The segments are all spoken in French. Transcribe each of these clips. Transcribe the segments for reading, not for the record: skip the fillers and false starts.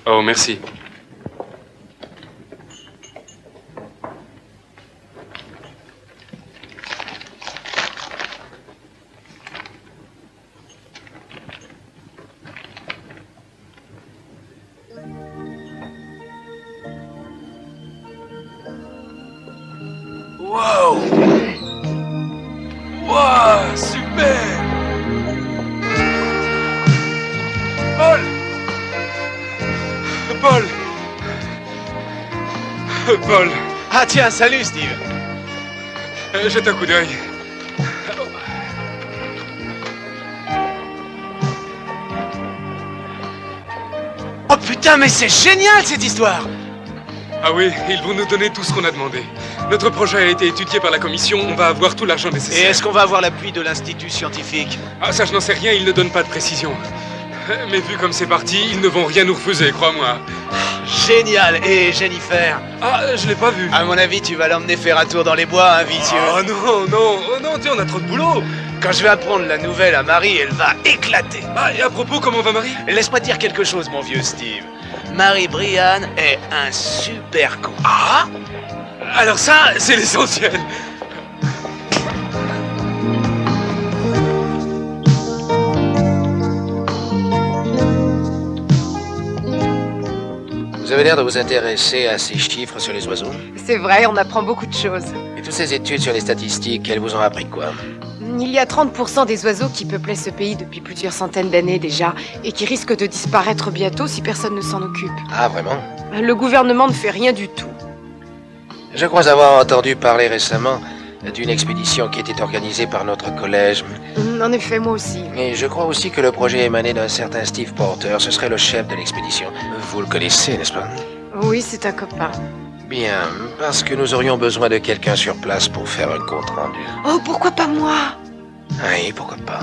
Oh, merci. Wow! Wow, super! Paul! Paul! Paul! Ah tiens, salut Steve. Jette un coup d'œil. Oh putain, mais c'est génial cette histoire! Ah oui, ils vont nous donner tout ce qu'on a demandé. Notre projet a été étudié par la commission, on va avoir tout l'argent Et nécessaire. est-ce qu'on va avoir l'appui de l'institut scientifique? Ah ça je n'en sais rien, ils ne donnent pas de précision. Mais vu comme c'est parti, ils ne vont rien nous refuser, crois-moi. Génial! Et Jennifer? Ah, je l'ai pas vu. À mon avis, tu vas l'emmener faire un tour dans les bois, hein, vicieux. Oh non, non, oh non, tiens, on a trop de boulot. Quand je vais apprendre la nouvelle à Marie, elle va éclater. Ah, et à propos, comment va Marie? Laisse-moi te dire quelque chose, mon vieux Steve. Marie Brian est un super con. Ah? Alors ça, c'est l'essentiel. Vous avez l'air de vous intéresser à ces chiffres sur les oiseaux. C'est vrai, on apprend beaucoup de choses. Et toutes ces études sur les statistiques, elles vous ont appris quoi? Il y a 30% des oiseaux qui peuplaient ce pays depuis plusieurs centaines d'années déjà, et qui risquent de disparaître bientôt si personne ne s'en occupe. Ah, vraiment? Le gouvernement ne fait rien du tout. Je crois avoir entendu parler récemment d'une expédition qui était organisée par notre collège. En effet, moi aussi. Et je crois aussi que le projet émanait d'un certain Steve Porter. Ce serait le chef de l'expédition. Vous le connaissez, n'est-ce pas? Oui, c'est un copain. Bien, parce que nous aurions besoin de quelqu'un sur place pour faire un compte rendu. Oh, pourquoi pas moi? Oui, pourquoi pas.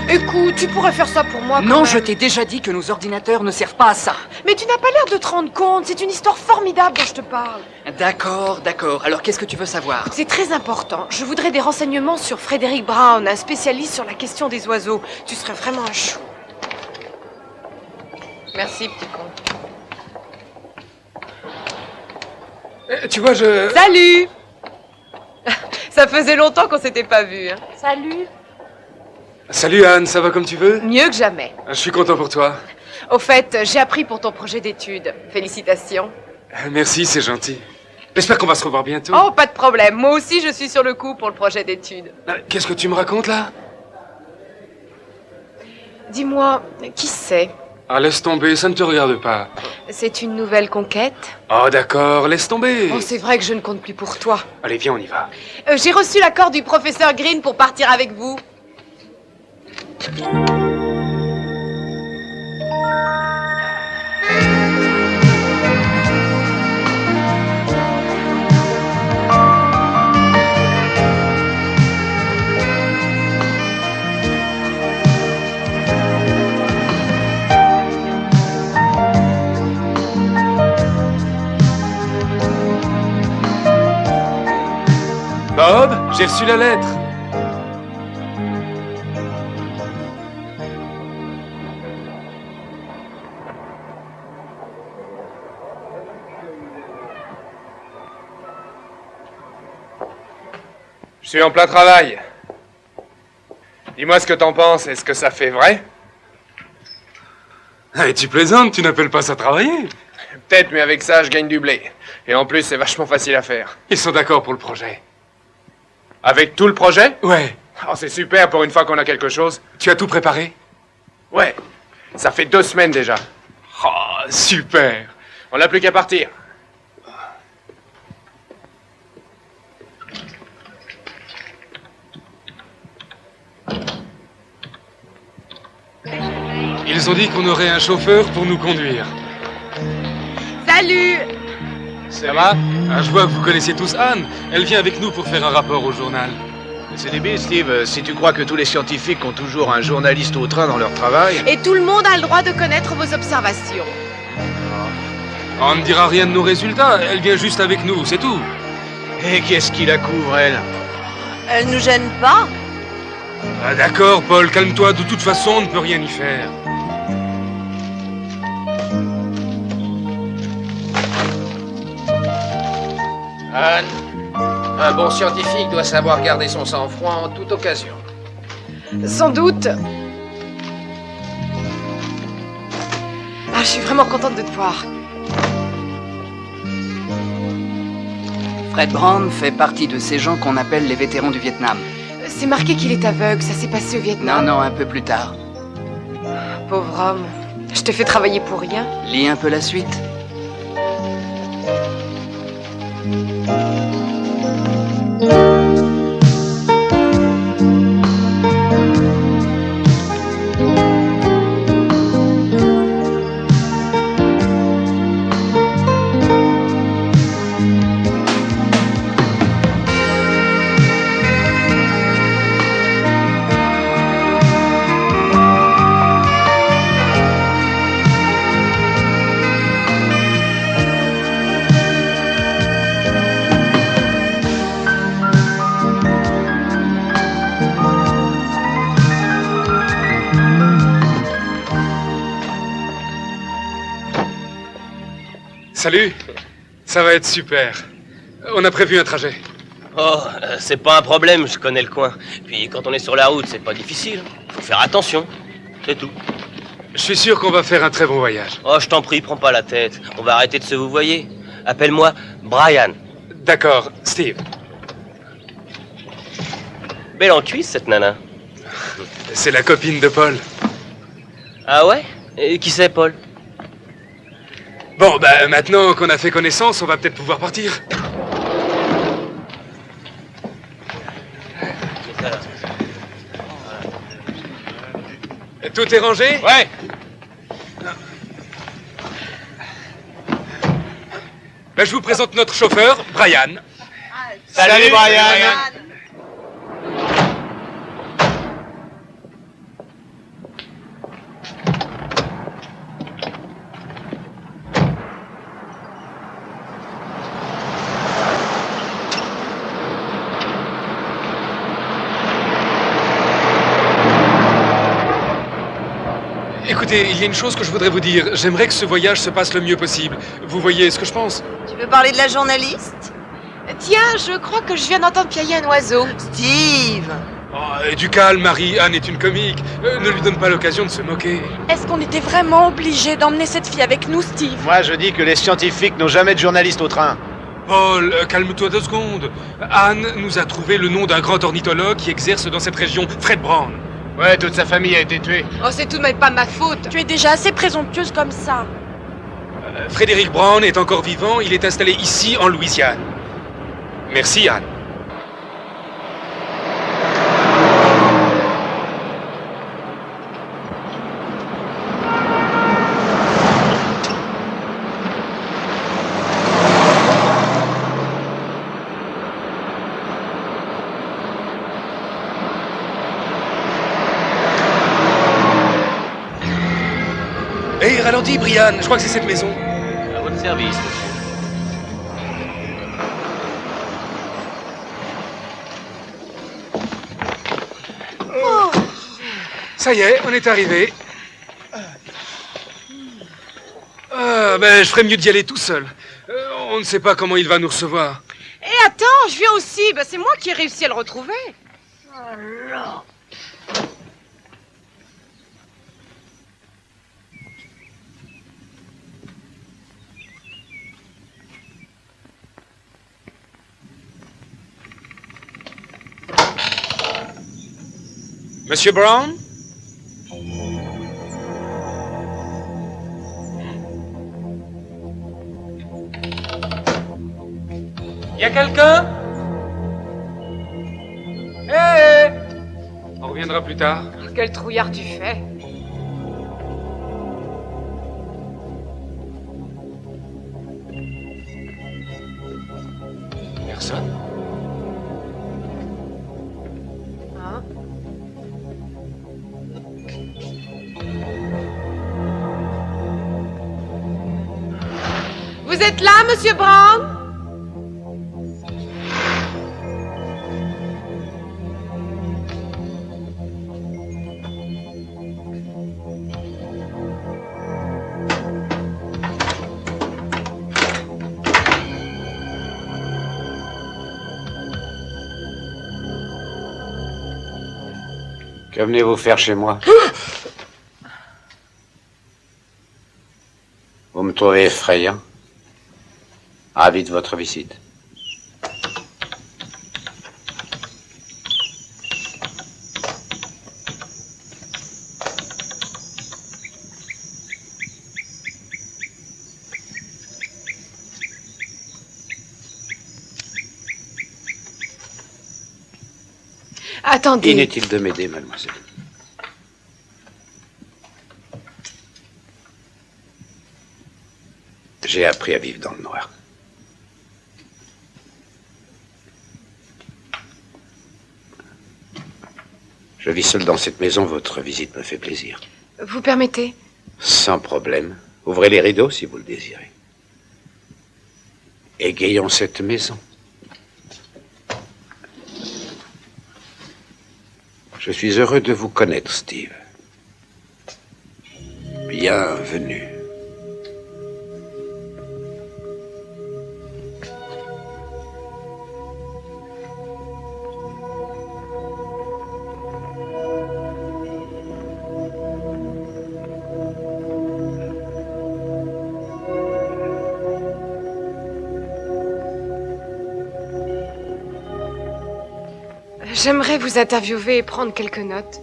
Écoute, tu pourrais faire ça pour moi quand Non, même. je t'ai déjà dit que nos ordinateurs ne servent pas à ça. Mais tu n'as pas l'air de te rendre compte, c'est une histoire formidable dont je te parle. D'accord, d'accord. Alors qu'est-ce que tu veux savoir? C'est très important. Je voudrais des renseignements sur Frédéric Brown, un spécialiste sur la question des oiseaux. Tu serais vraiment un chou. Merci, petit con. Tu vois, je... Salut! Ça faisait longtemps qu'on s'était pas vus. Hein. Salut! Salut Anne, ça va comme tu veux? Mieux que jamais. Je suis content pour toi. Au fait, j'ai appris pour ton projet d'études. Félicitations. Merci, c'est gentil. J'espère qu'on va se revoir bientôt. Oh, pas de problème. Moi aussi, je suis sur le coup pour le projet d'études. Qu'est-ce que tu me racontes là? Dis-moi, qui c'est? Ah, laisse tomber, ça ne te regarde pas. C'est une nouvelle conquête? Oh, d'accord, laisse tomber. Oh, c'est vrai que je ne compte plus pour toi. Allez, viens, on y va. J'ai reçu l'accord du professeur Green pour partir avec vous. Bob, j'ai reçu la lettre. Je suis en plein travail. Dis-moi ce que t'en penses, est-ce que ça fait vrai? Hey, tu plaisantes, tu n'appelles pas ça travailler? Peut-être, mais avec ça, je gagne du blé. Et en plus, c'est vachement facile à faire. Ils sont d'accord pour le projet. Avec tout le projet? Ouais. Oh, c'est super pour une fois qu'on a quelque chose. Tu as tout préparé? Ouais. Ça fait 2 semaines déjà. Oh, super. On n'a plus qu'à partir. Ils ont dit qu'on aurait un chauffeur pour nous conduire. Salut! Ça va? Ah, je vois que vous connaissez tous Anne. Elle vient avec nous pour faire un rapport au journal. C'est débile, Steve. Si tu crois que tous les scientifiques ont toujours un journaliste au train dans leur travail... Et tout le monde a le droit de connaître vos observations. On ne dira rien de nos résultats. Elle vient juste avec nous, c'est tout. Et qu'est-ce qui la couvre, elle? Elle nous gêne pas? Ah, d'accord, Paul, calme-toi. De toute façon, on ne peut rien y faire. Anne, un bon scientifique doit savoir garder son sang-froid en toute occasion. Sans doute. Ah, je suis vraiment contente de te voir. Fred Brown fait partie de ces gens qu'on appelle les vétérans du Vietnam. C'est marqué qu'il est aveugle, ça s'est passé au Non, Vietnam. non, un peu plus tard. Pauvre homme. Je te fais travailler pour rien. Lis un peu la suite. Salut. Ça va être super. On a prévu un trajet. Oh, c'est pas un problème, je connais le coin. Puis quand on est sur la route, c'est pas difficile. Faut faire attention, c'est tout. Je suis sûr qu'on va faire un très bon voyage. Oh, je t'en prie, prends pas la tête. On va arrêter de se vouvoyer. Appelle-moi Brian. D'accord, Steve. Belle en cuisse, cette nana. C'est la copine de Paul. Ah ouais? Et qui c'est, Paul? Bon, bah maintenant qu'on a fait connaissance, on va peut-être pouvoir partir. Tout est rangé? Ouais. Ben, je vous présente notre chauffeur, Brian. Salut, Brian. Écoutez, il y a une chose que je voudrais vous dire. J'aimerais que ce voyage se passe le mieux possible. Vous voyez ce que je pense? Tu veux parler de la journaliste? Tiens, je crois que je viens d'entendre piailler un oiseau. Steve! Oh, et du calme, Marie. Anne est une comique. Ne lui donne pas l'occasion de se moquer. Est-ce qu'on était vraiment obligé d'emmener cette fille avec nous, Steve? Moi, je dis que les scientifiques n'ont jamais de journaliste au train. Paul, calme-toi 2 secondes. Anne nous a trouvé le nom d'un grand ornithologue qui exerce dans cette région, Fred Brown. Ouais, toute sa famille a été tuée. Oh, c'est tout de même pas ma faute. Tu es déjà assez présomptueuse comme ça. Frédéric Brown est encore vivant. Il est installé ici, en Louisiane. Merci, Anne. Hé, ralentis, Brian. Je crois que c'est cette maison. À votre service, monsieur. Ça y est, on est arrivé. Ah, ben, je ferais mieux d'y aller tout seul. On ne sait pas comment il va nous recevoir. Et attends, je viens aussi. Ben, c'est moi qui ai réussi à le retrouver. Monsieur Brown? Y a quelqu'un? Hé! On reviendra plus tard. Quel trouillard tu fais. personne. Hein? Vous êtes là, Monsieur Brown? Que venez-vous faire chez moi? Vous me trouvez effrayant? Ravi de votre visite. Attendez. Inutile de m'aider, mademoiselle. J'ai appris à vivre dans le noir. Je vis seul dans cette maison, votre visite me fait plaisir. Vous permettez? Sans problème. Ouvrez les rideaux si vous le désirez. Égayons cette maison. Je suis heureux de vous connaître, Steve. Bienvenue. J'aimerais vous interviewer et prendre quelques notes.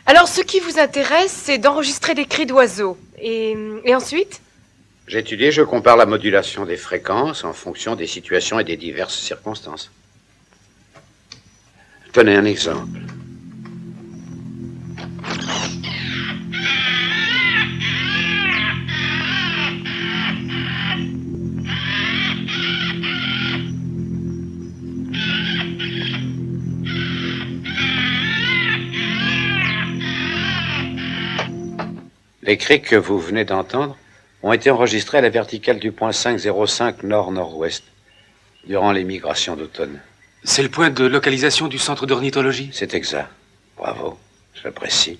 Alors, ce qui vous intéresse, c'est d'enregistrer des cris d'oiseaux. Et ensuite? J'étudie, je compare la modulation des fréquences en fonction des situations et des diverses circonstances. Tenez un exemple. Les cris que vous venez d'entendre ont été enregistrés à la verticale du point 505 nord-nord-ouest durant les migrations d'automne. C'est le point de localisation du centre d'ornithologie? C'est exact. Bravo, j'apprécie.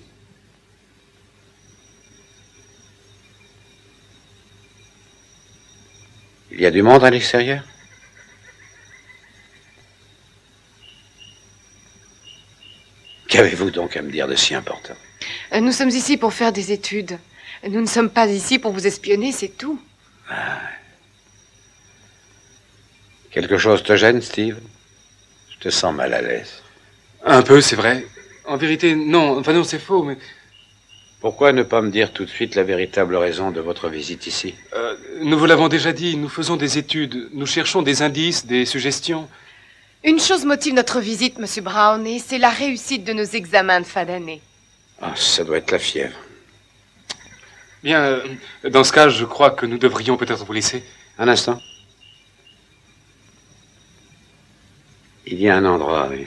Il y a du monde à l'extérieur? Qu'avez-vous donc à me dire de si important? Nous sommes ici pour faire des études. Nous ne sommes pas ici pour vous espionner, c'est tout. Ah. Quelque chose te gêne, Steve? Je te sens mal à l'aise. Un peu, c'est vrai. En vérité, non. Enfin non, c'est faux, mais... Pourquoi ne pas me dire tout de suite la véritable raison de votre visite ici? Nous vous l'avons déjà dit, nous faisons des études. Nous cherchons des indices, des suggestions. Une chose motive notre visite, Monsieur Brown, et c'est la réussite de nos examens de fin d'année. Ah, ça doit être la fièvre. Bien, dans ce cas, je crois que nous devrions peut-être vous laisser. Un instant. Il y a un endroit, oui.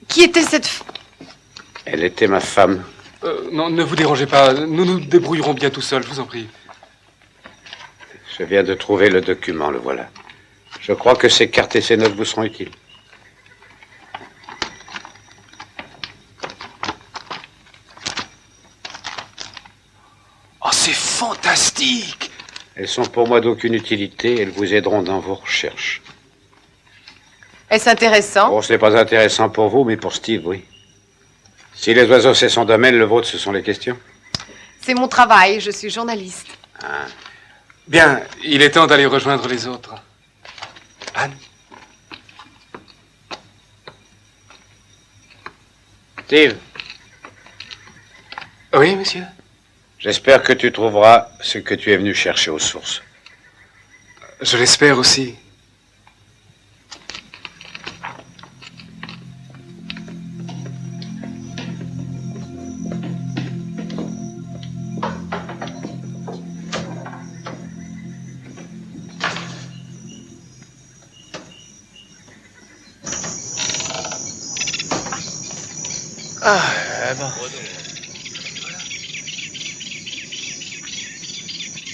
Qui était cette... Elle était ma femme. Non, ne vous dérangez pas. Nous nous débrouillerons bien tout seuls, je vous en prie. Je viens de trouver le document, le voilà. Je crois que ces cartes et ces notes vous seront utiles. Oh, c'est fantastique! Elles sont pour moi d'aucune utilité. Elles vous aideront dans vos recherches. Est-ce intéressant? Bon, ce n'est pas intéressant pour vous, mais pour Steve, oui. Si les oiseaux, c'est son domaine, le vôtre, ce sont les questions. C'est mon travail, je suis journaliste. Bien, il est temps d'aller rejoindre les autres. Anne? Steve, Oui, monsieur? j'espère que tu trouveras ce que tu es venu chercher aux sources. Je l'espère aussi.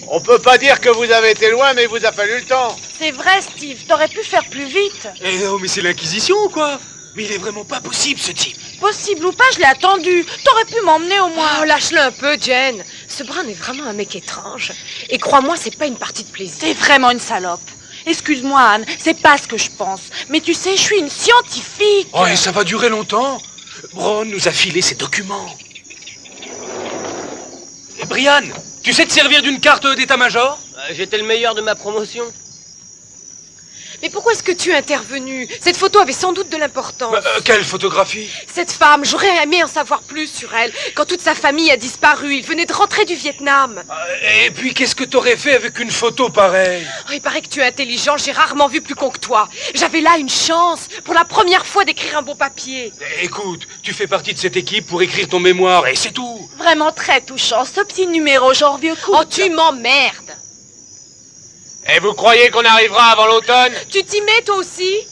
On peut pas dire que vous avez été loin, mais il vous a fallu le temps. C'est vrai, Steve, t'aurais pu faire plus vite. Eh non, mais c'est l'Inquisition ou quoi? Mais il est vraiment pas possible, ce type. Possible ou pas, je l'ai attendu. T'aurais pu m'emmener au moins. Oh, lâche-le un peu, Jen. Ce Brown est vraiment un mec étrange. Et crois-moi, c'est pas une partie de plaisir. T'es vraiment une salope. Excuse-moi, Anne, c'est pas ce que je pense. Mais tu sais, je suis une scientifique. Oh, et ça va durer longtemps. Brown nous a filé ses documents. Et Brian, tu sais te servir d'une carte d'état-major? J'étais le meilleur de ma promotion. Mais pourquoi est-ce que tu es intervenu? Cette photo avait sans doute de l'importance. Quelle photographie? Cette femme, j'aurais aimé en savoir plus sur elle. Quand toute sa famille a disparu, il venait de rentrer du Vietnam. Et puis, qu'est-ce que t'aurais fait avec une photo pareille? Oh, il paraît que tu es intelligent, j'ai rarement vu plus con que toi. J'avais là une chance, pour la première fois, d'écrire un bon papier. Écoute, tu fais partie de cette équipe pour écrire ton mémoire, et c'est tout. Vraiment très touchant, ce petit numéro, genre vieux coup. Oh, tu m'emmerdes. Et vous croyez qu'on arrivera avant l'automne? Tu t'y mets, toi aussi?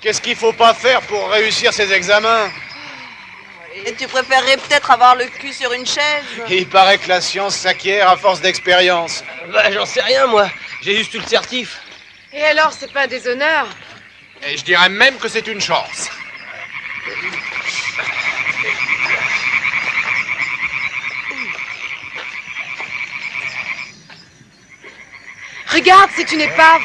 Qu'est-ce qu'il faut pas faire pour réussir ces examens? Et tu préférerais peut-être avoir le cul sur une chaise? Il paraît que la science s'acquiert à force d'expérience. Bah, j'en sais rien, moi. J'ai juste eu le certif. Et alors, c'est pas un déshonneur? Et je dirais même que c'est une chance. Regarde, c'est une épave.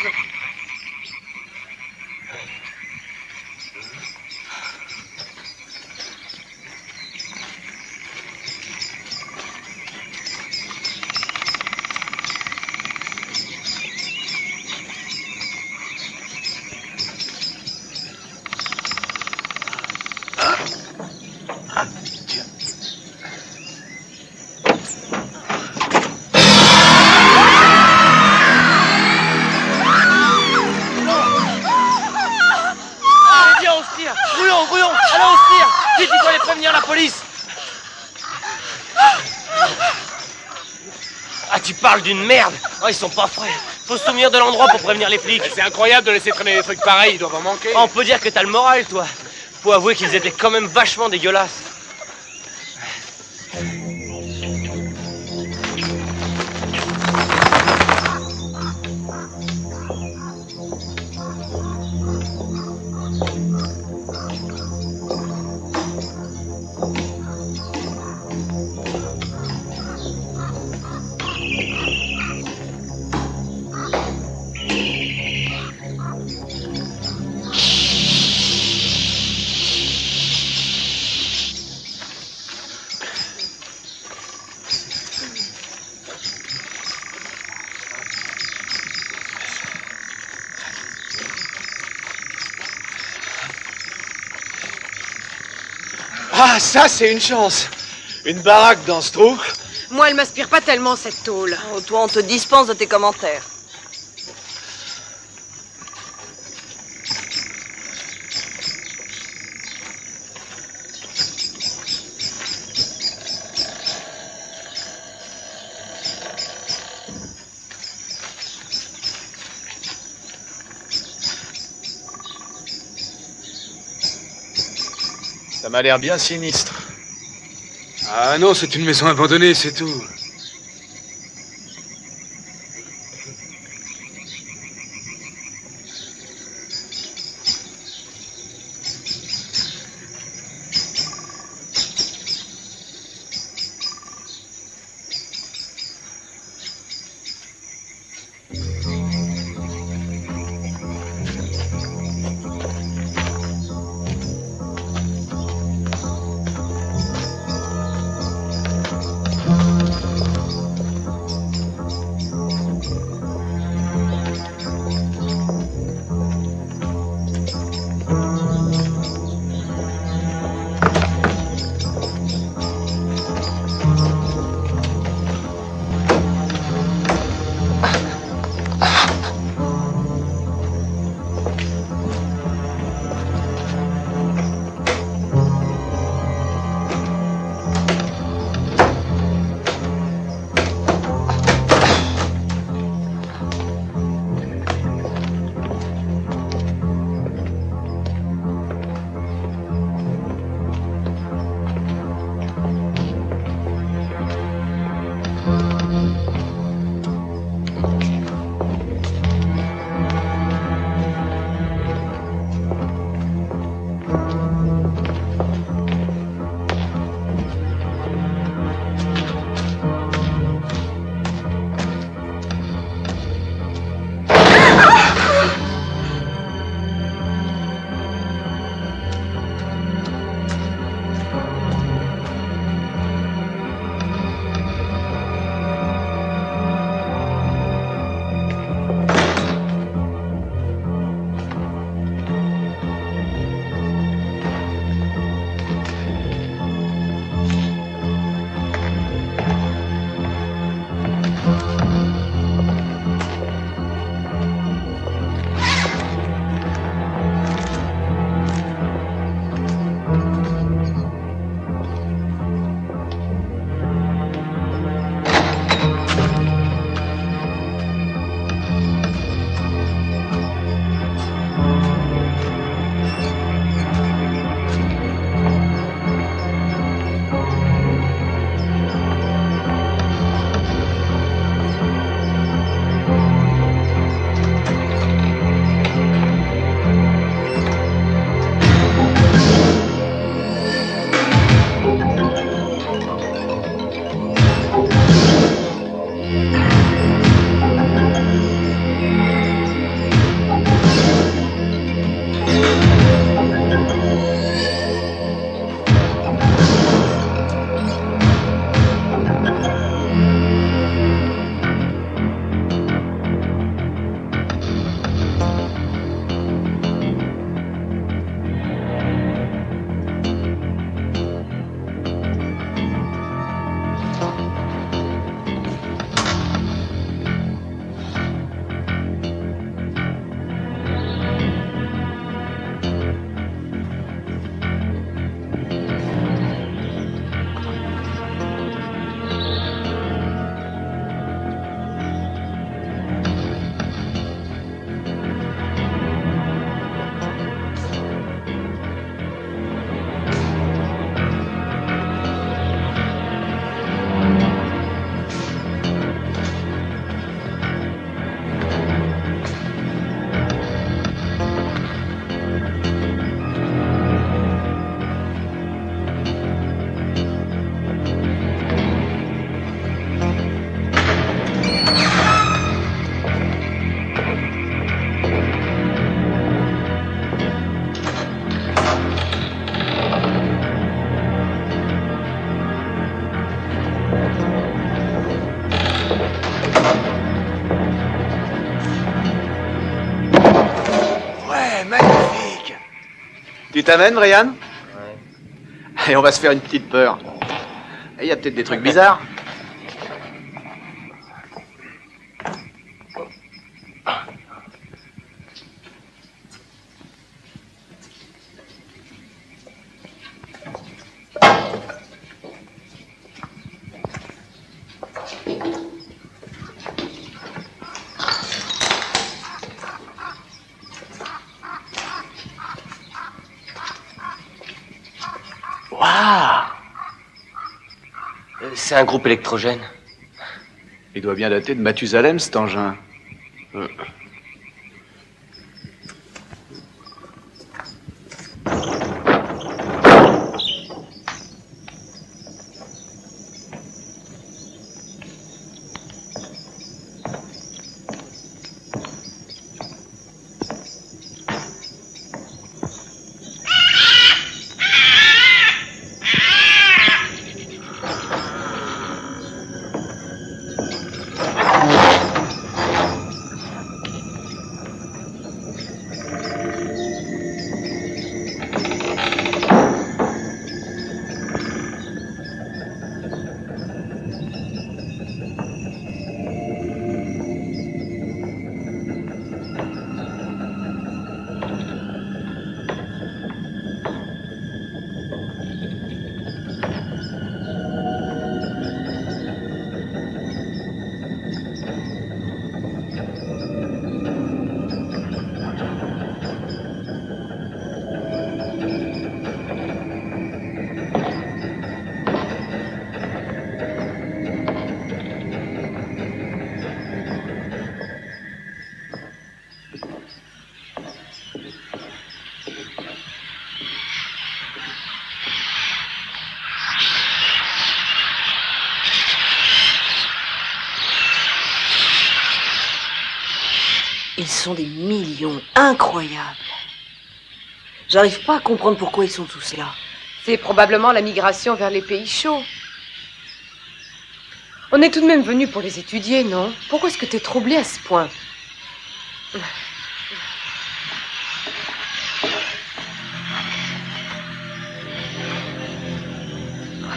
Brouillon, allez au tir. Vite, il faut aller prévenir la police. Ah, tu parles d'une merde. Oh, ils sont pas frais. Faut se souvenir de l'endroit pour prévenir les flics. C'est incroyable de laisser traîner des trucs pareils, ils doivent en manquer. Oh, on peut dire que t'as le moral, toi. Faut avouer qu'ils étaient quand même vachement dégueulasses. Ah, ça, c'est une chance. Une baraque dans ce trou. Moi, elle m'inspire pas tellement, cette tôle. Oh, toi, on te dispense de tes commentaires. Ça m'a l'air bien sinistre. Ah non, c'est une maison abandonnée, c'est tout. Tu t'amènes, Brian? Ouais. Et on va se faire une petite peur. Il y a peut-être des trucs bizarres. Waouh! C'est un groupe électrogène. Il doit bien dater de Mathusalem, cet engin. Ils sont des millions, incroyables. J'arrive pas à comprendre pourquoi ils sont tous là. C'est probablement la migration vers les pays chauds. On est tout de même venu pour les étudier, non? Pourquoi est-ce que t'es troublé à ce point? Oh,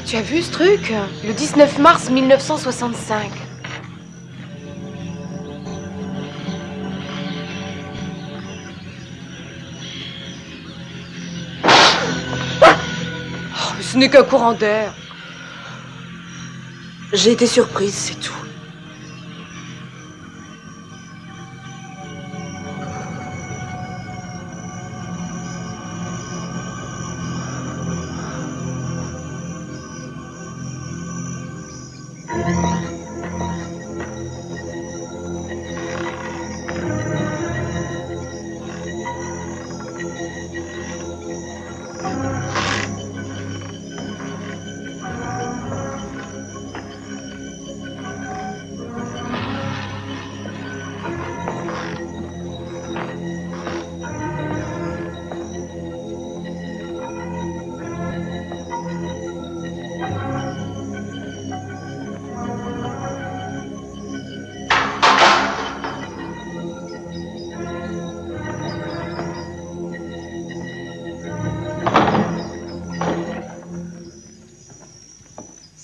tu as vu ce truc? Le 19 mars 1965. Ce n'est qu'un courant d'air. J'ai été surprise, c'est tout.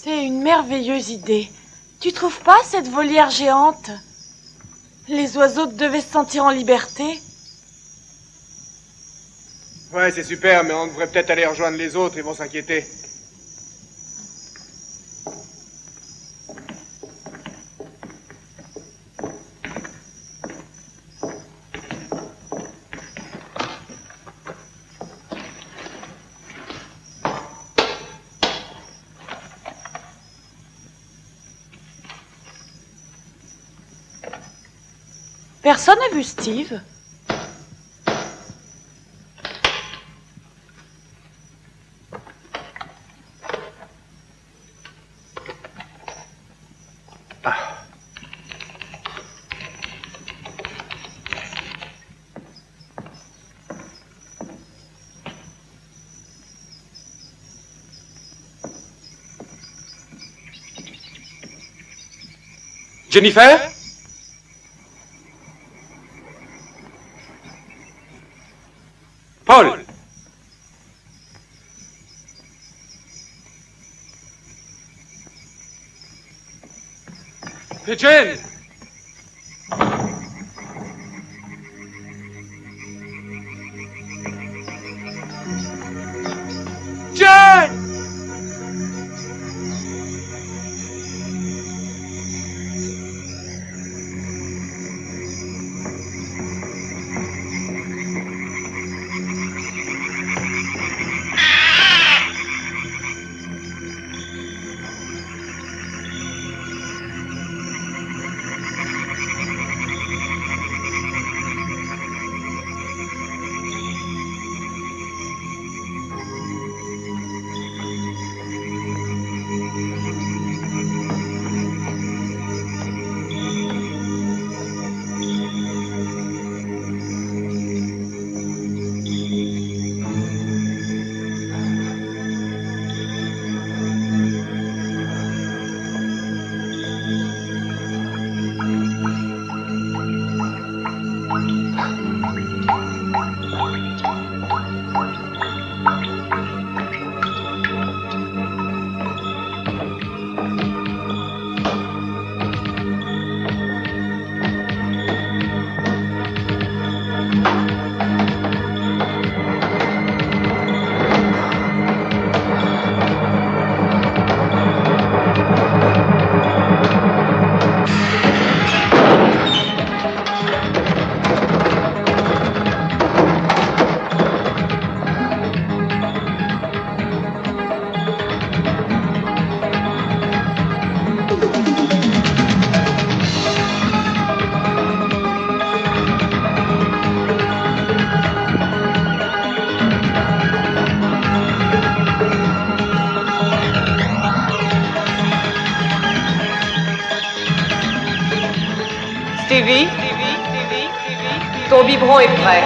C'est une merveilleuse idée. Tu trouves pas cette volière géante? Les oiseaux devaient se sentir en liberté. Ouais, c'est super, mais on devrait peut-être aller rejoindre les autres, ils vont s'inquiéter. Personne n'a vu Steve? Jennifer? Paul! Jane! Jane! Stevie, ton biberon est prêt.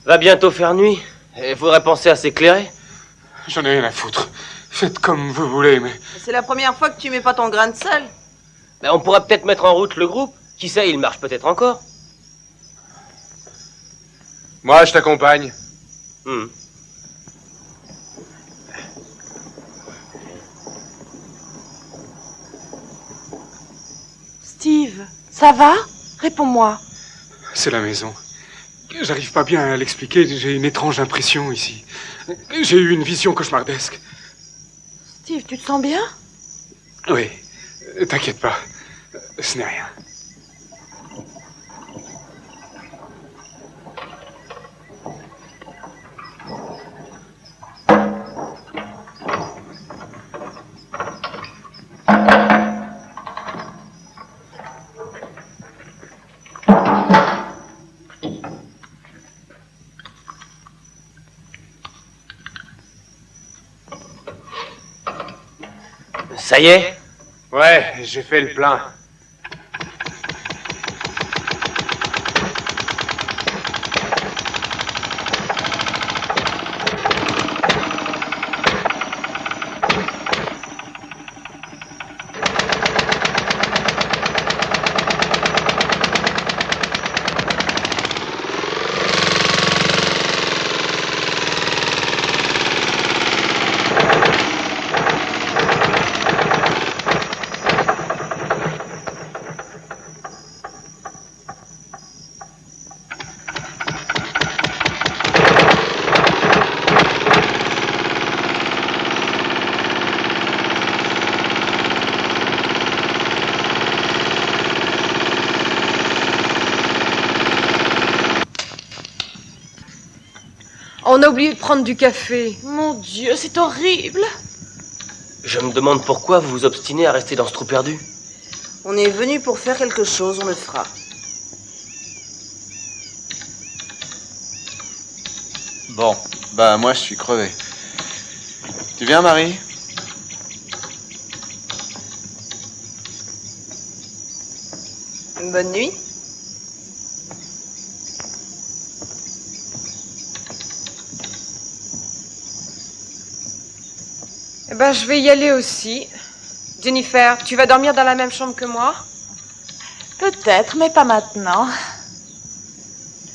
Va bientôt faire nuit. Il faudrait penser à s'éclairer. J'en ai rien à foutre. Faites comme vous voulez, mais... C'est la première fois que tu mets pas ton grain de sel. Ben, on pourrait peut-être mettre en route le groupe. Qui sait, il marche peut-être encore. Moi, je t'accompagne. Steve, ça va? Réponds-moi. C'est la maison. J'arrive pas bien à l'expliquer, j'ai une étrange impression ici. J'ai eu une vision cauchemardesque. Steve, tu te sens bien? Oui, t'inquiète pas, ce n'est rien. Ça y est? Ouais, j'ai fait le plein. On a oublié de prendre du café. Mon Dieu, c'est horrible. Je me demande pourquoi vous vous obstinez à rester dans ce trou perdu. On est venu pour faire quelque chose, on le fera. Bon, bah moi je suis crevé. Tu viens, Marie? Bonne nuit. Eh ben, je vais y aller aussi. Jennifer, tu vas dormir dans la même chambre que moi? Peut-être, mais pas maintenant.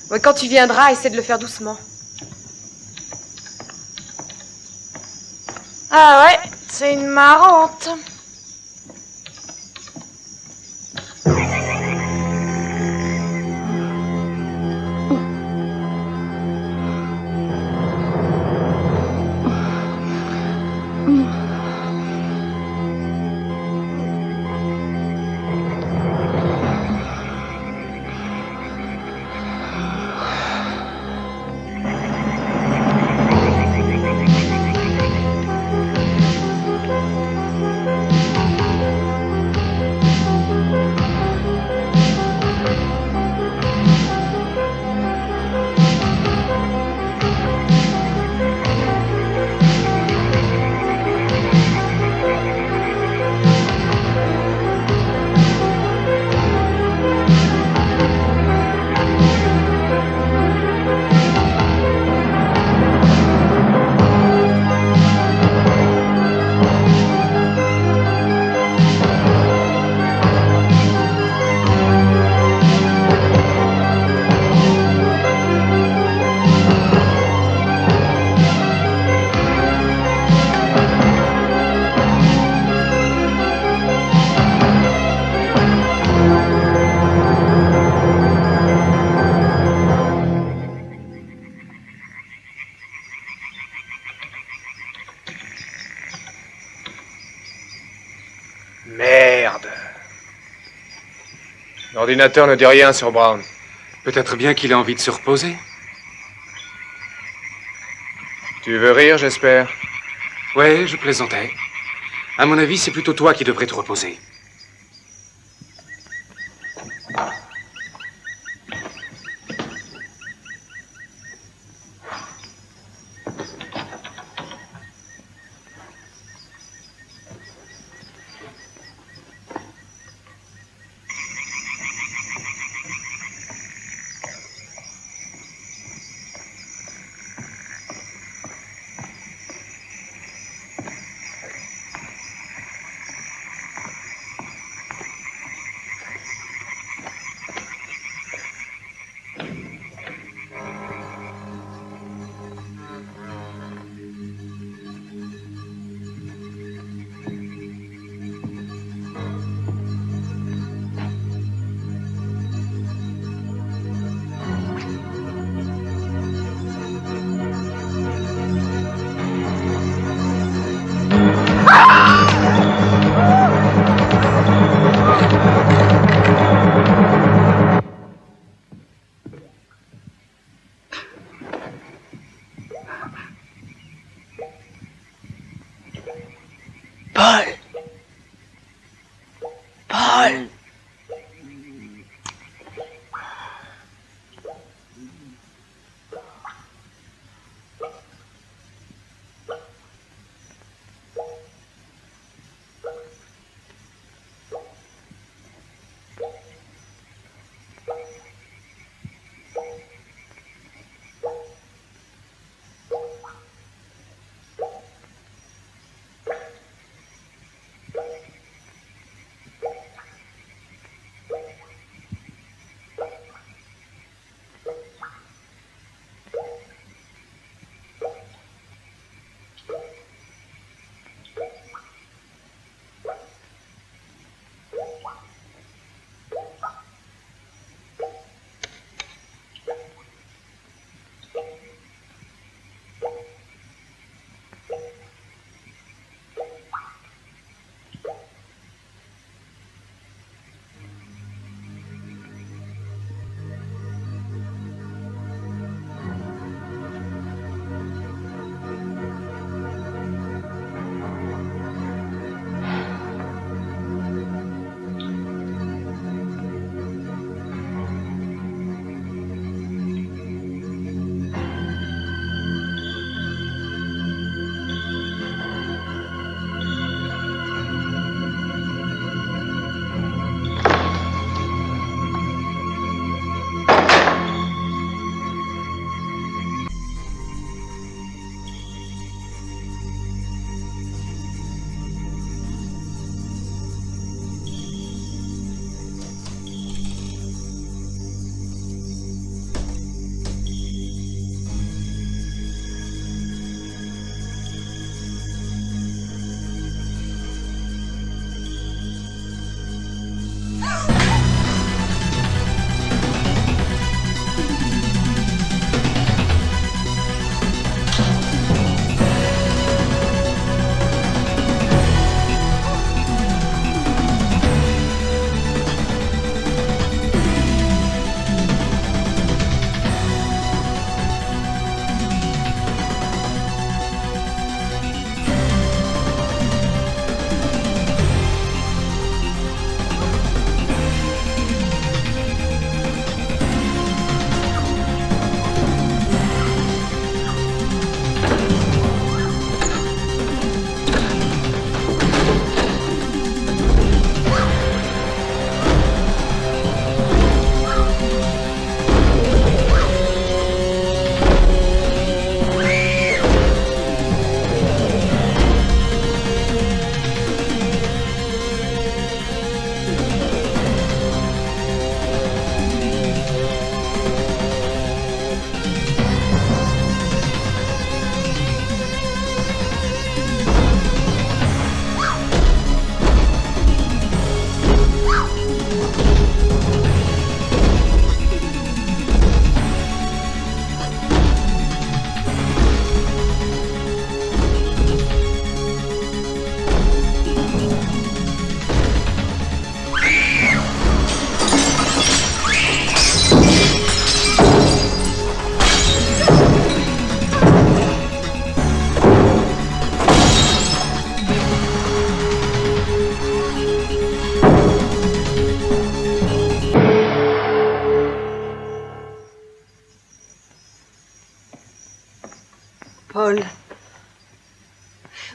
Ouais, quand tu viendras, essaie de le faire doucement. Ah ouais, c'est une marrante. Merde. L'ordinateur ne dit rien sur Brown. Peut-être bien qu'il a envie de se reposer. Tu veux rire, j'espère? Ouais, je plaisantais. À mon avis, c'est plutôt toi qui devrais te reposer. Paul. Paul.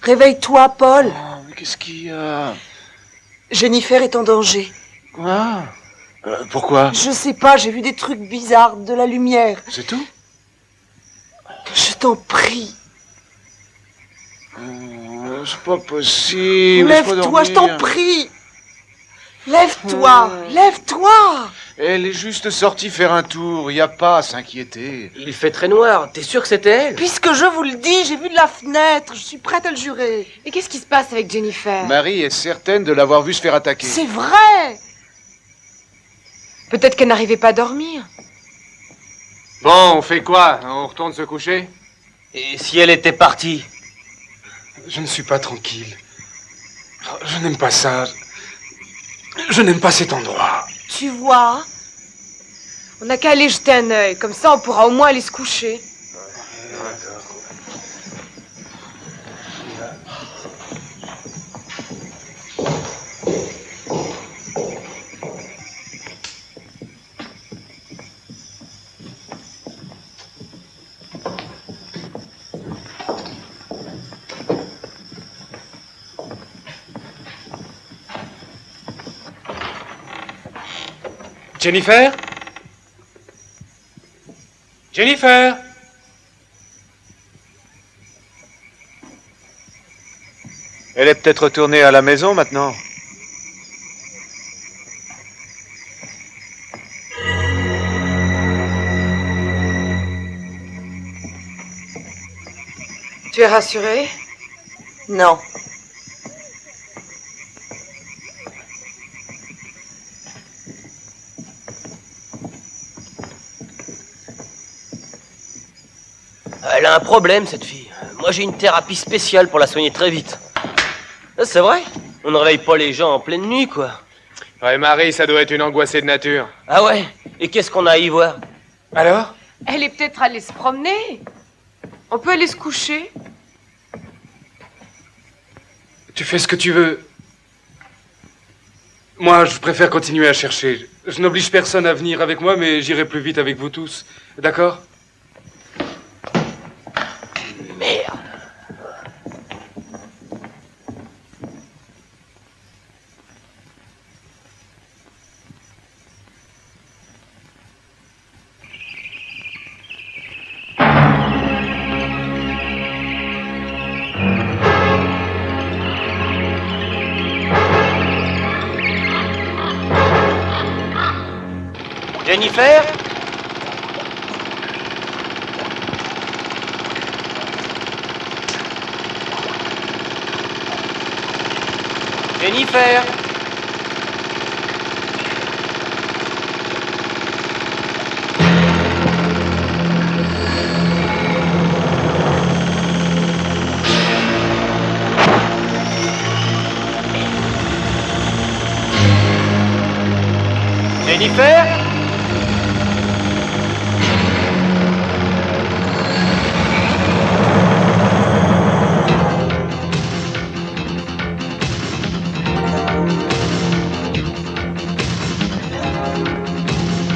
Réveille-toi, Paul. Oh, mais qu'est-ce qu'il y a? Jennifer est en danger. Quoi? Pourquoi? Je sais pas, j'ai vu des trucs bizarres, de la lumière. C'est tout? Je t'en prie. C'est pas possible. Lève-toi, je t'en prie. Lève-toi, lève-toi. Elle est juste sortie faire un tour, y a pas à s'inquiéter. Il fait très noir. T'es sûr que c'était elle? Puisque je vous le dis, j'ai vu de la fenêtre, je suis prête à le jurer. Et qu'est-ce qui se passe avec Jennifer? Marie est certaine de l'avoir vue se faire attaquer. C'est vrai. Peut-être qu'elle n'arrivait pas à dormir. Bon, on fait quoi? On retourne se coucher? Et si elle était partie? Je ne suis pas tranquille. Je n'aime pas ça. Je n'aime pas cet endroit. Tu vois? On n'a qu'à aller jeter un œil, comme ça on pourra au moins aller se coucher. Jennifer? Jennifer? Elle est peut-être retournée à la maison maintenant. Tu es rassurée? Non. Elle a un problème, cette fille. Moi, j'ai une thérapie spéciale pour la soigner très vite. C'est vrai. On ne réveille pas les gens en pleine nuit, quoi. Ouais, Marie, ça doit être une angoissée de nature. Ah ouais? Et qu'est-ce qu'on a à y voir? Alors? Elle est peut-être allée se promener. On peut aller se coucher. Tu fais ce que tu veux. Moi, je préfère continuer à chercher. Je n'oblige personne à venir avec moi, mais j'irai plus vite avec vous tous. D'accord? Merde. Jennifer? Jennifer? Jennifer?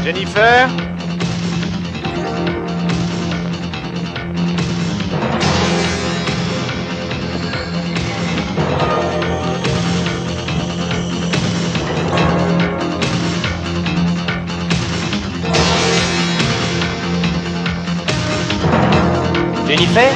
Jennifer? Jennifer?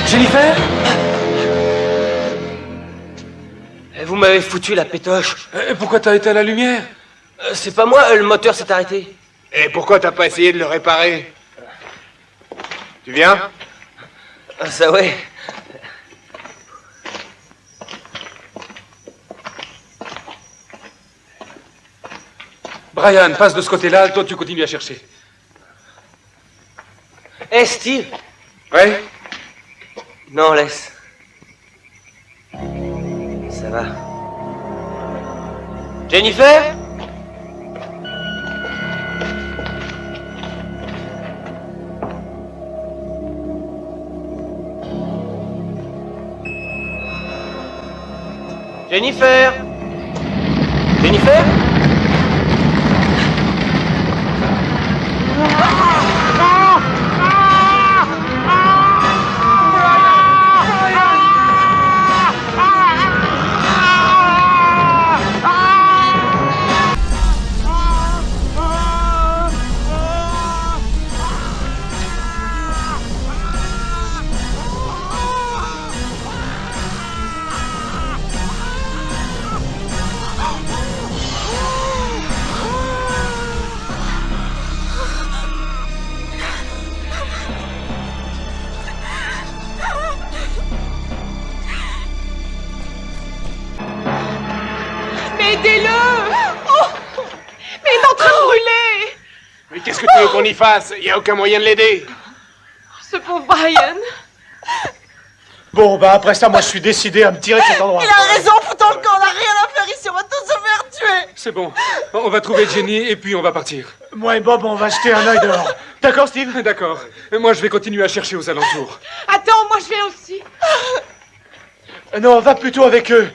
Jennifer? Vous m'avez foutu la pétoche. Et pourquoi t'as été à la lumière? C'est pas moi, le moteur s'est arrêté. Et pourquoi t'as pas essayé de le réparer? Tu viens? Ça ouais. Brian, passe de ce côté-là, toi tu continues à chercher. Hé, Steve? Ouais? Non, laisse. Ça va. Jennifer? Jennifer? Jennifer? Mais aidez-le! Oh! Mais il est en train de brûler! Mais qu'est-ce que tu veux qu'on y fasse? Y a aucun moyen de l'aider. Ce pauvre Brian! Bon, bah après ça, moi je suis décidé à me tirer de cet endroit. Il a raison, foutant le camp, on a rien à faire ici, on va tous se faire tuer! C'est bon. On va trouver Jenny et puis on va partir. Moi et Bob, on va jeter un œil dehors. D'accord, Steve? D'accord. Moi, je vais continuer à chercher aux alentours. Attends, moi je viens aussi! Non, va plutôt avec eux.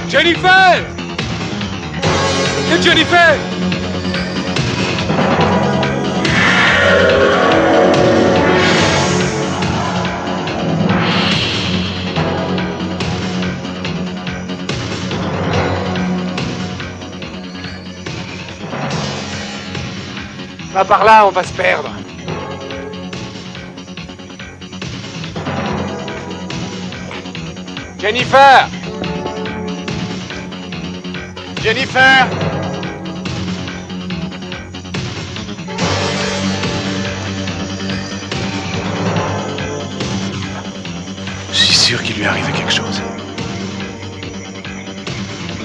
Jennifer! Jennifer! Va par là, on va se perdre. Jennifer! Jennifer! Je suis sûr qu'il lui est arrivé quelque chose.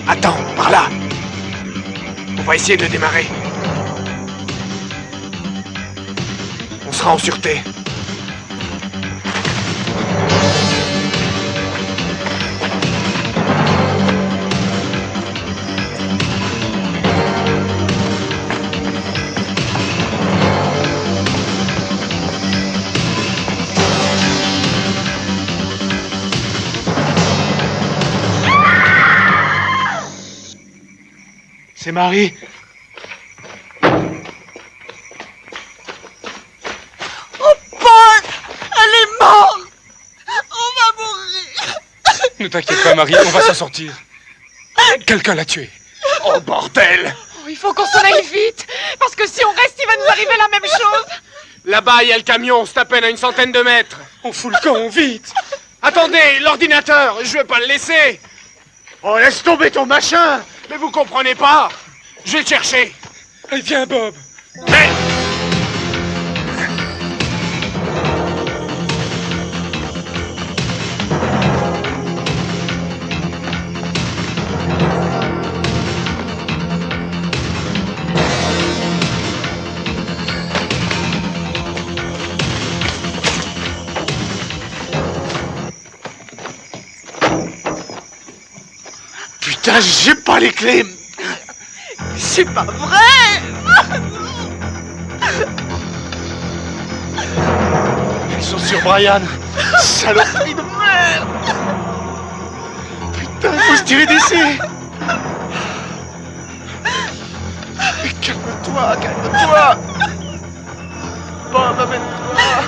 Attends, par là! On va essayer de le démarrer. On sera en sûreté. C'est Marie. Oh, Paul! Elle est morte! On va mourir! Ne t'inquiète pas, Marie, on va s'en sortir. Quelqu'un l'a tué. Oh, bordel! Oh, il faut qu'on s'en aille vite! Parce que si on reste, il va nous arriver la même chose! Là-bas, il y a le camion, c'est à peine à une centaine de mètres. On fout le camp, vite! Attendez, l'ordinateur, je vais pas le laisser. Oh, laisse tomber ton machin! Mais vous comprenez pas? Je vais le chercher. Allez, viens, Bob. Mais... Putain, j'ai pas les clés! C'est pas vrai! Ils sont sur Brian! Saloperie de merde! Putain, faut se tirer d'ici! Calme-toi, calme-toi! Bob, amène-toi!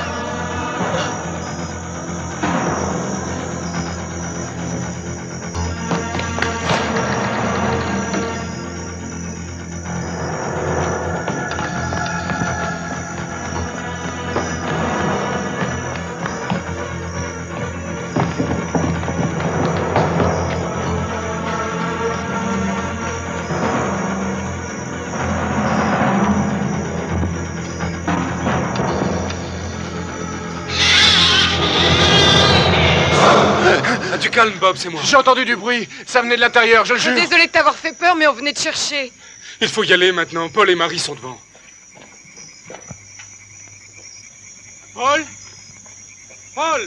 calme, Bob, c'est moi. J'ai entendu du bruit. Ça venait de l'intérieur, je le jure. Désolée de t'avoir fait peur, mais on venait te chercher. Il faut y aller maintenant. Paul et Marie sont devant. Paul? Paul?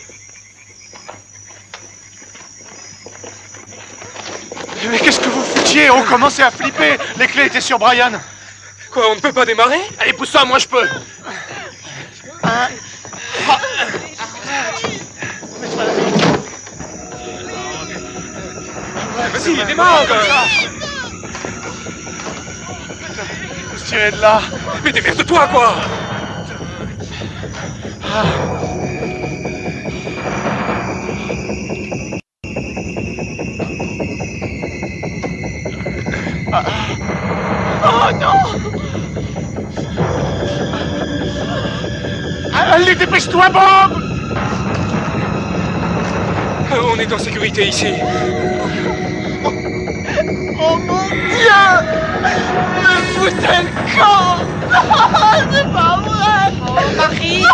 Mais qu'est-ce que vous foutiez? On commençait à flipper. Les clés étaient sur Brian. Quoi, on ne peut pas démarrer? Allez, pousse-toi, moi je peux. Vas-y, démarre! Faut se tirer de là. Mais démerde-toi, quoi! Oh non! Allez, dépêche-toi, Bob! On est en sécurité ici. Oh mon Dieu! Me foutez le camp! C'est pas vrai! Oh, Marie!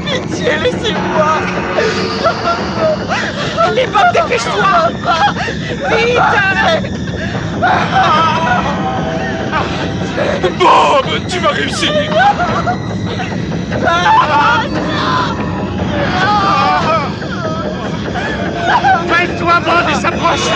Pitié, laissez-moi! Allez, Bob, dépêche-toi! Vite! Bob, tu vas réussir! Mets-toi, Bob, il s'approche!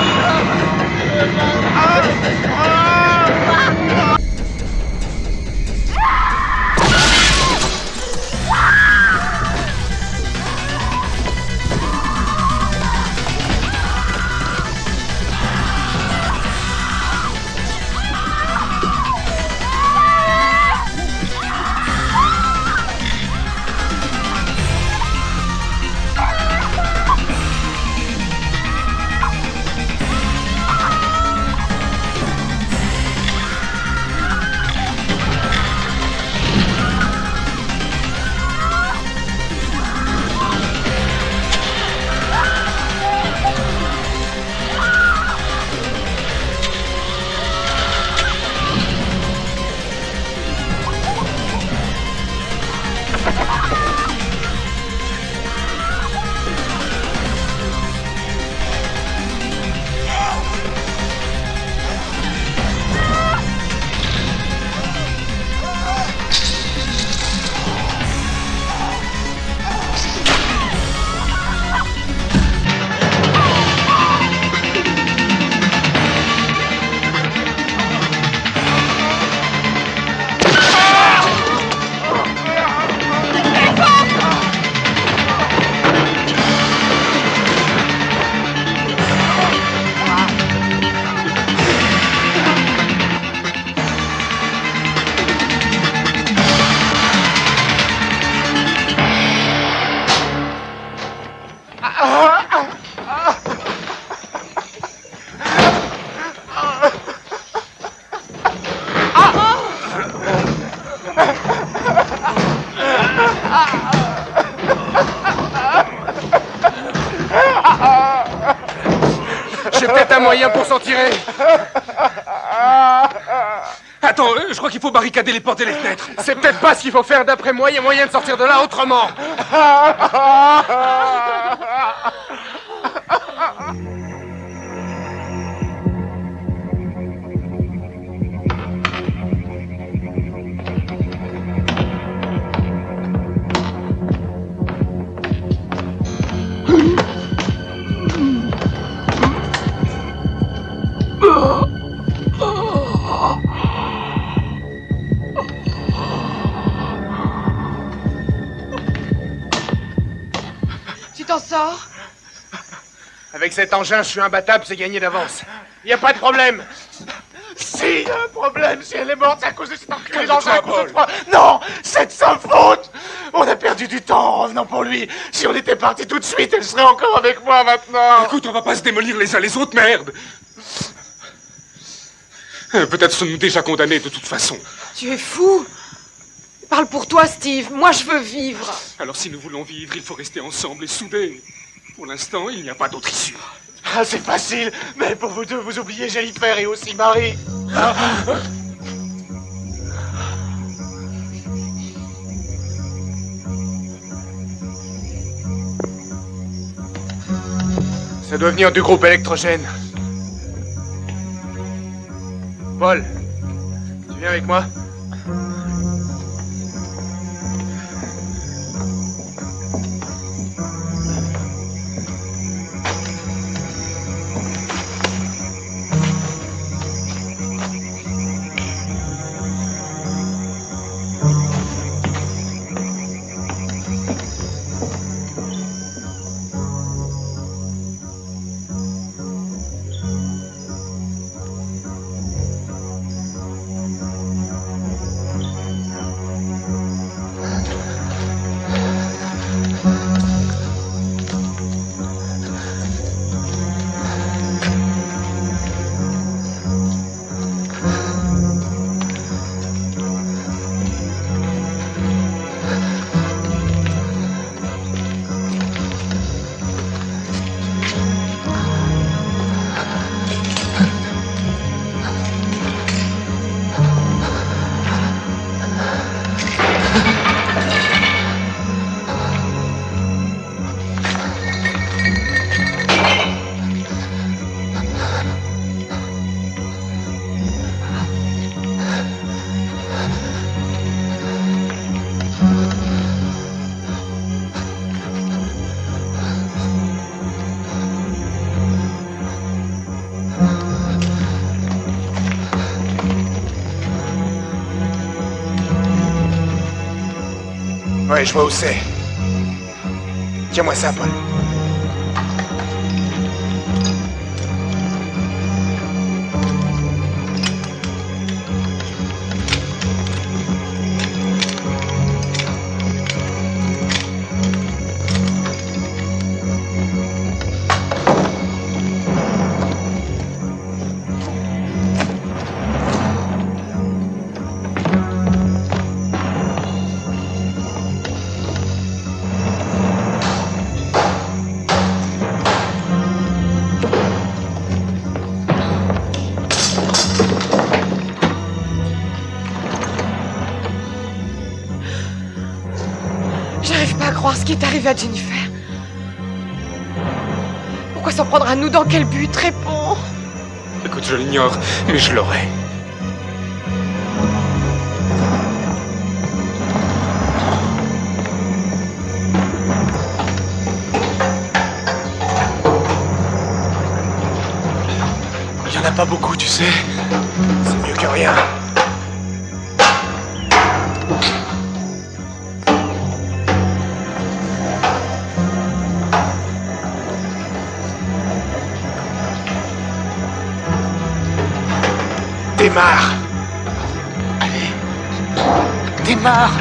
J'ai peut-être un moyen pour s'en tirer. Attends, je crois qu'il faut barricader les portes et les fenêtres. C'est peut-être pas ce qu'il faut faire d'après moi. Il y a moyen de sortir de là autrement. Tu t'en sors? Avec cet engin, je suis imbattable, c'est gagné d'avance. Il n'y a pas de problème. Si, il y a un problème. Si elle est morte, c'est à cause de cet enculé Calme-toi, d'engin. Paul. Non, c'est de sa faute. On a perdu du temps en revenant pour lui. Si on était parti tout de suite, elle serait encore avec moi maintenant. Écoute, on va pas se démolir les uns les autres, merde. Peut-être sommes-nous déjà condamnés de toute façon. Tu es fou! Parle pour toi, Steve. Moi, je veux vivre. Alors si nous voulons vivre, il faut rester ensemble et soudés. Pour l'instant, il n'y a pas d'autre issue. Ah, c'est facile. Mais pour vous deux, vous oubliez Jennifer et aussi Marie. Ça doit venir du groupe électrogène. Paul, tu viens avec moi? Ouais, je vois où c'est. Tiens-moi ça, Paul. J'arrive pas à croire ce qui est arrivé à Jennifer. Pourquoi s'en prendre à nous? Dans quel but? Réponds. Écoute, je l'ignore, mais je l'aurai. Il y en a pas beaucoup, tu sais. C'est mieux que rien. Démarre! Allez! Démarre!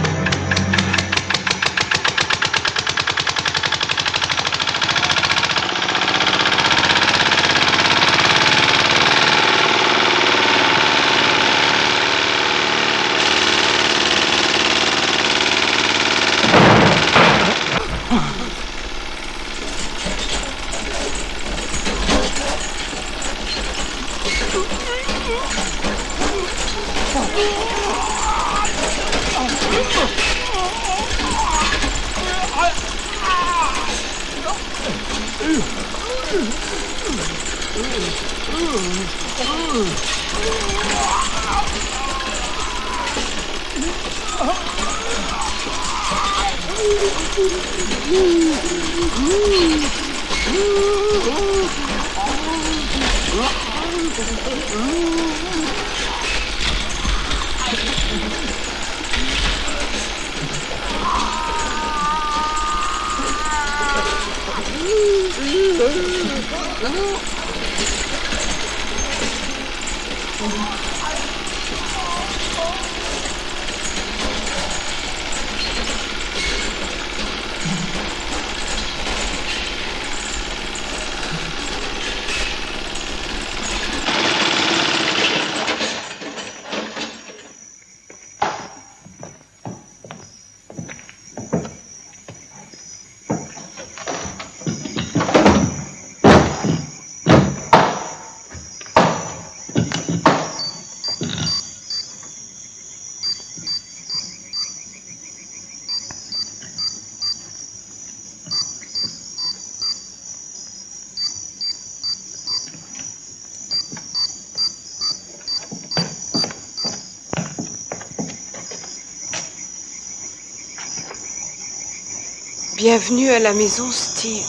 Bienvenue à la maison, Steve.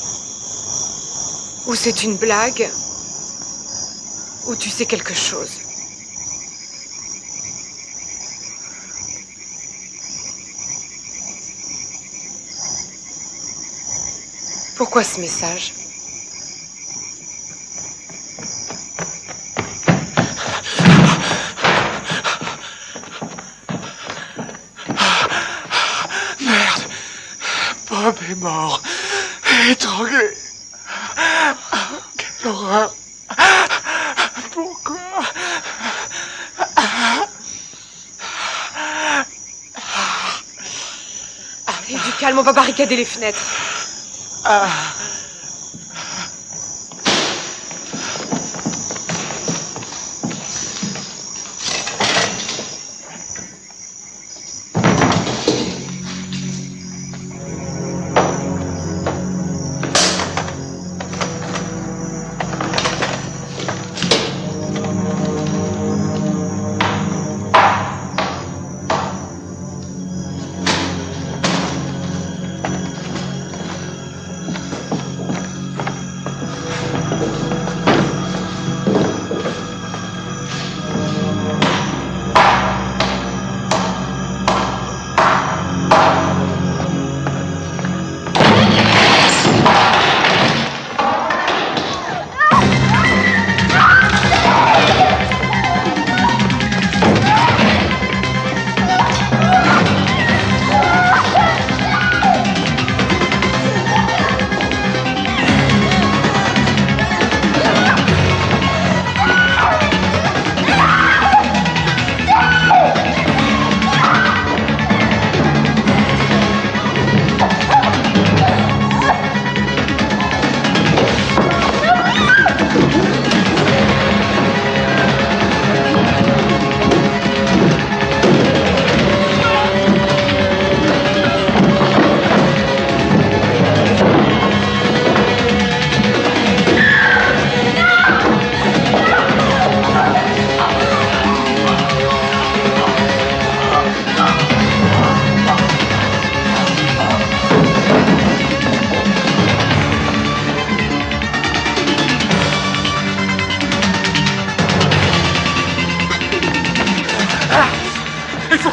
Ou c'est une blague, ou tu sais quelque chose. Pourquoi ce message? Merde. Bob est mort. Étranglé. Quelle horreur. Pourquoi? Allez, du calme, on va barricader les fenêtres.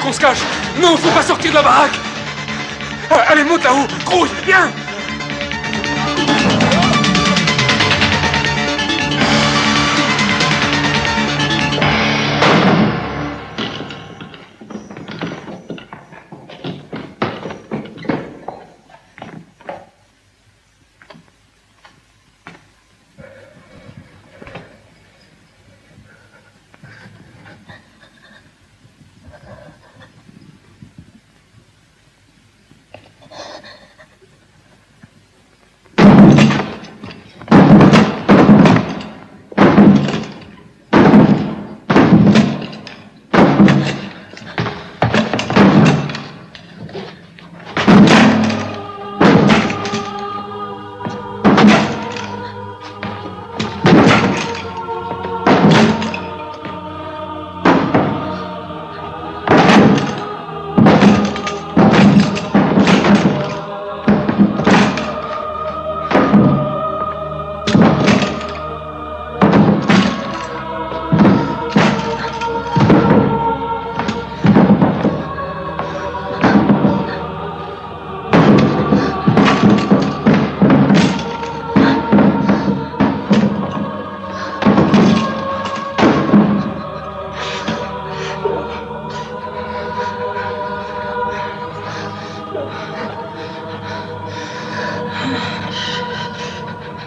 On se cache. Non, faut pas sortir de la baraque. Allez, monte là-haut. Grouille, viens.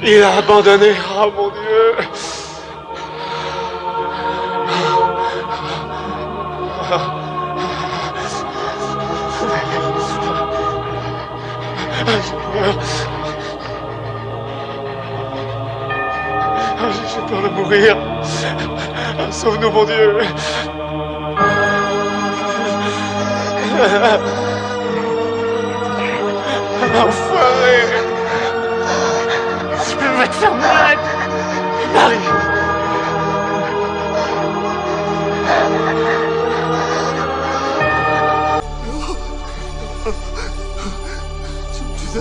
Il a abandonné. Oh mon Dieu. J'ai peur de mourir. Sauve-nous, mon Dieu. Enfoiré. Je vais te faire mal. Marie. Tu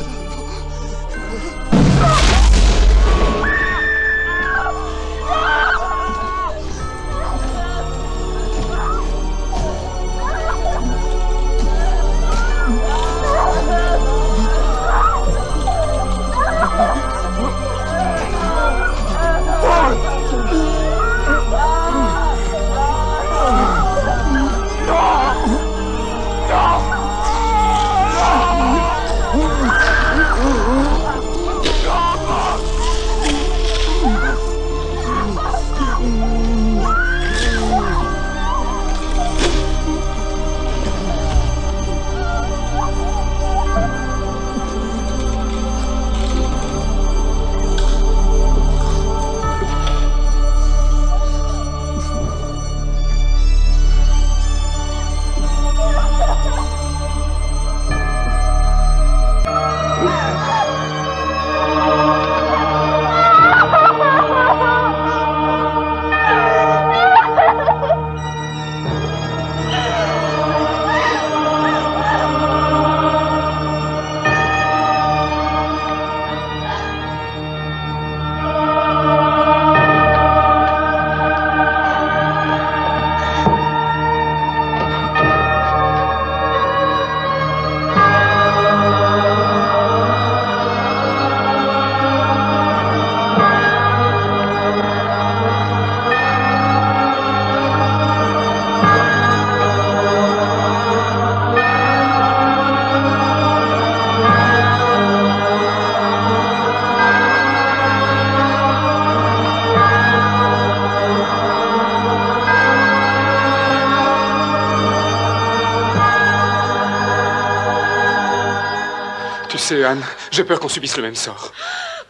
sais, Anne. J'ai peur qu'on subisse le même sort.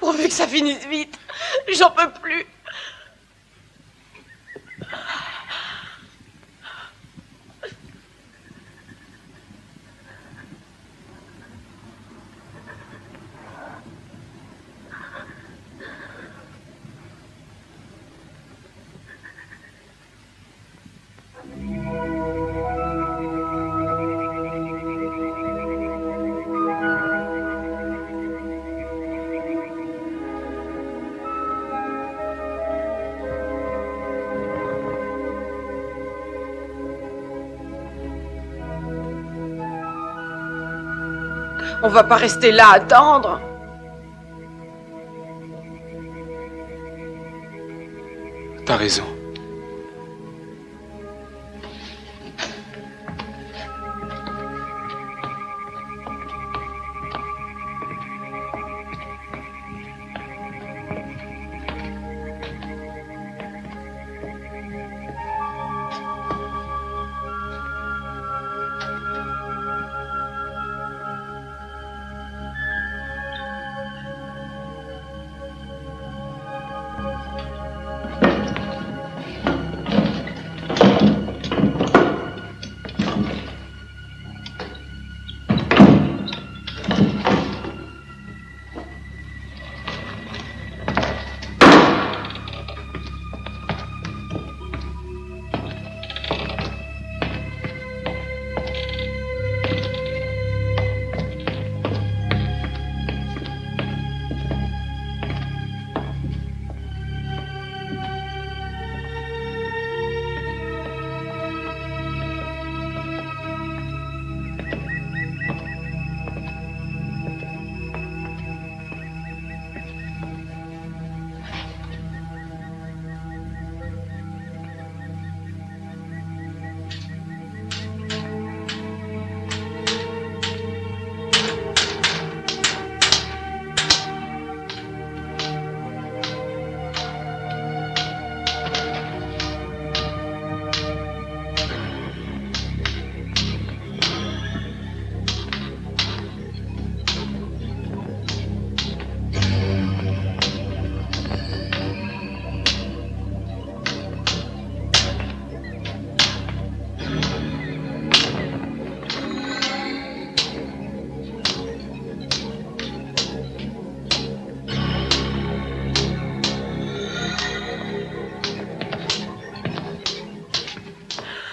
Pourvu que ça finisse vite. J'en peux plus. On va pas rester là à attendre. T'as raison.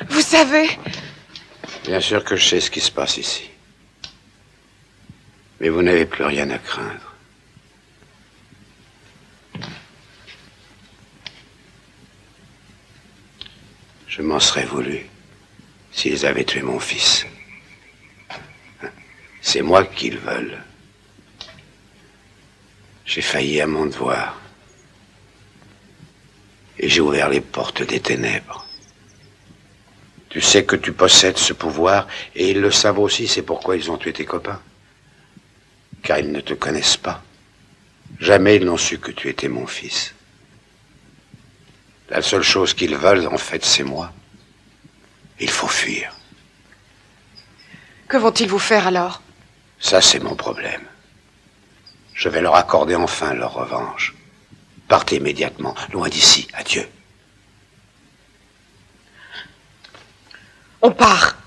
Vous savez? Bien sûr que je sais ce qui se passe ici. Mais vous n'avez plus rien à craindre. Je m'en serais voulu s'ils avaient tué mon fils. C'est moi qu'ils veulent. J'ai failli à mon devoir. Et j'ai ouvert les portes des ténèbres. Tu sais que tu possèdes ce pouvoir, et ils le savent aussi, c'est pourquoi ils ont tué tes copains. Car ils ne te connaissent pas. Jamais ils n'ont su que tu étais mon fils. La seule chose qu'ils veulent, en fait, c'est moi. Il faut fuir. Que vont-ils vous faire alors? Ça, c'est mon problème. Je vais leur accorder enfin leur revanche. Partez immédiatement, loin d'ici. Adieu. On part.